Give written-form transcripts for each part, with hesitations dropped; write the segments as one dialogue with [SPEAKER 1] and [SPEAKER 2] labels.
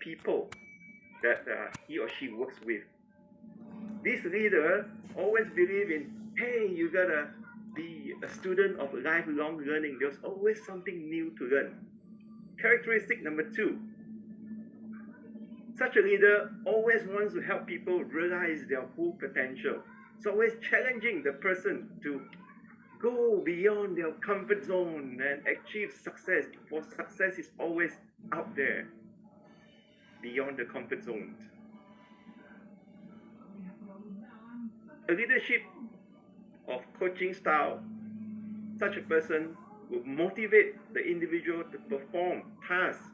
[SPEAKER 1] people that he or she works with. This leader always believe in, hey, you gotta be a student of lifelong learning. There's always something new to learn. Characteristic number 2. Such a leader always wants to help people realize their full potential. It's always challenging the person to go beyond their comfort zone and achieve success, for success is always out there, beyond the comfort zone. A leadership of coaching style, such a person will motivate the individual to perform tasks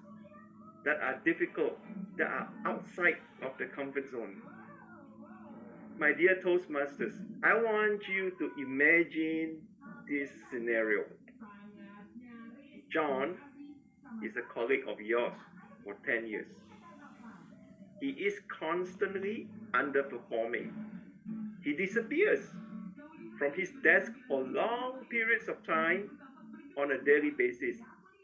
[SPEAKER 1] that are difficult, that are outside of the comfort zone. My dear Toastmasters, I want you to imagine this scenario. John is a colleague of yours for 10 years. He is constantly underperforming. He disappears from his desk for long periods of time on a daily basis,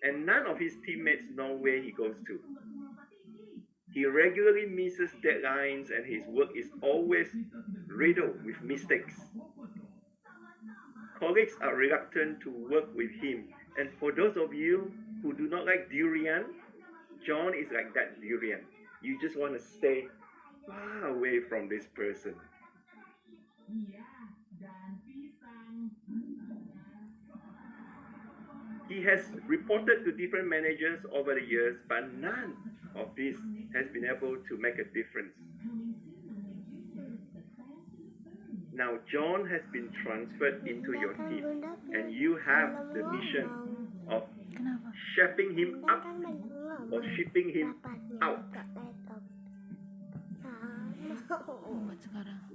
[SPEAKER 1] and none of his teammates know where he goes to. He regularly misses deadlines, and his work is always riddled with mistakes. Colleagues are reluctant to work with him, and for those of you who do not like durian, John is like that durian. You just want to stay far away from this person. He has reported to different managers over the years, but none of this has been able to make a difference. Now John has been transferred into your team, and you have the mission of shaping him up or shipping him out.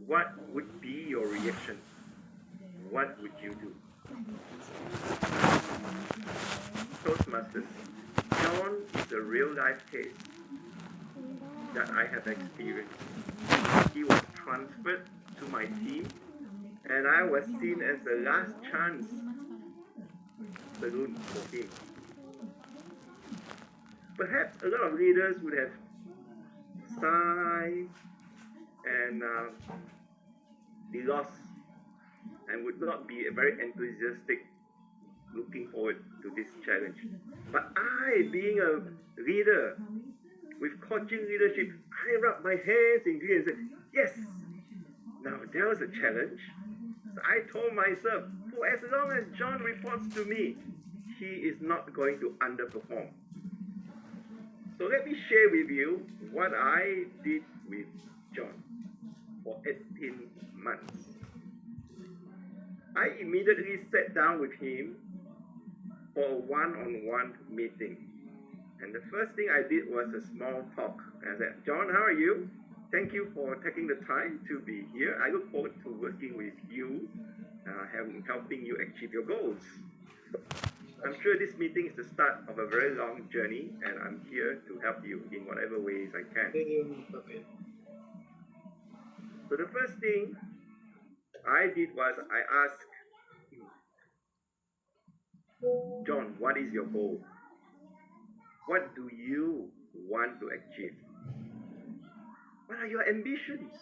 [SPEAKER 1] What would be your reaction? What would you do? Toastmasters, John is a real life case that I have experienced. He was transferred to my team, and I was seen as the last chance balloon for him. Perhaps a lot of leaders would have sighed and be lost and would not be very enthusiastic looking forward to this challenge. But I, being a leader with coaching leadership, I rub my hands in glee and said, yes, now there was a challenge. So I told myself, for as long as John reports to me, he is not going to underperform. So let me share with you what I did with John for 18 months. I immediately sat down with him for a one-on-one meeting. And the first thing I did was a small talk. I said, John, how are you? Thank you for taking the time to be here. I look forward to working with you, helping you achieve your goals. I'm sure this meeting is the start of a very long journey, and I'm here to help you in whatever ways I can. So the first thing I did was I asked John, what is your goal? What do you want to achieve? What are your ambitions?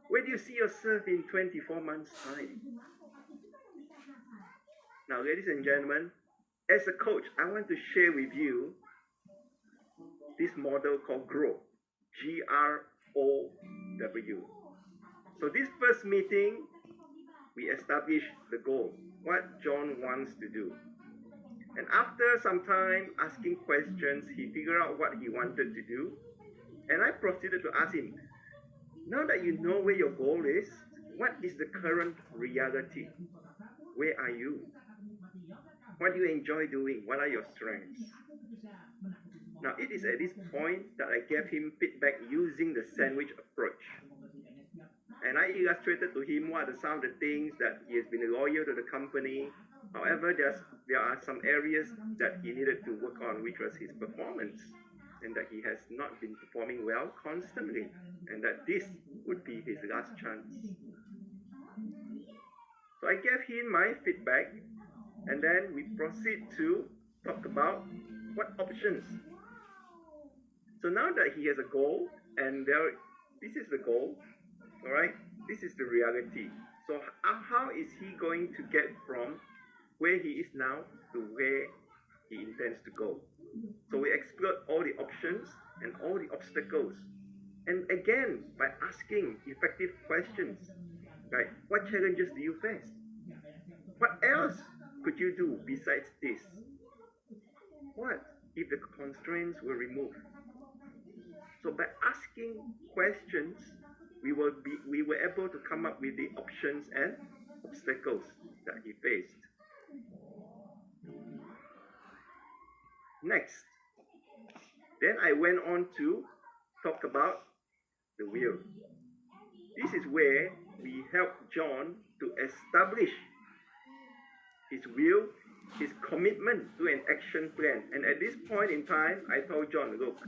[SPEAKER 1] Where do you see yourself in 24 months' time? Now, ladies and gentlemen, as a coach, I want to share with you this model called GROW, G-R-O-W. So this first meeting, we established the goal, what John wants to do. And after some time asking questions, he figured out what he wanted to do. And I proceeded to ask him, now that you know where your goal is, what is the current reality? Where are you? What do you enjoy doing? What are your strengths? Now, it is at this point that I gave him feedback using the sandwich approach. And I illustrated to him what are some of the things that he has been loyal to the company. However, there are some areas that he needed to work on, which was his performance, and that he has not been performing well constantly, and that this would be his last chance. So I gave him my feedback, and then we proceed to talk about what options So now that he has a goal, and this is the goal, all right, this is the reality. So how is he going to get from where he is now to where he intends to go? So we explored all the options and all the obstacles. And again, by asking effective questions, like what challenges do you face? What else could you do besides this? What if the constraints were removed? So by asking questions, we were able to come up with the options and obstacles that he faced. Next, then I went on to talk about the will. This is where we help John to establish his will, his commitment to an action plan. And at this point in time, I told John, look,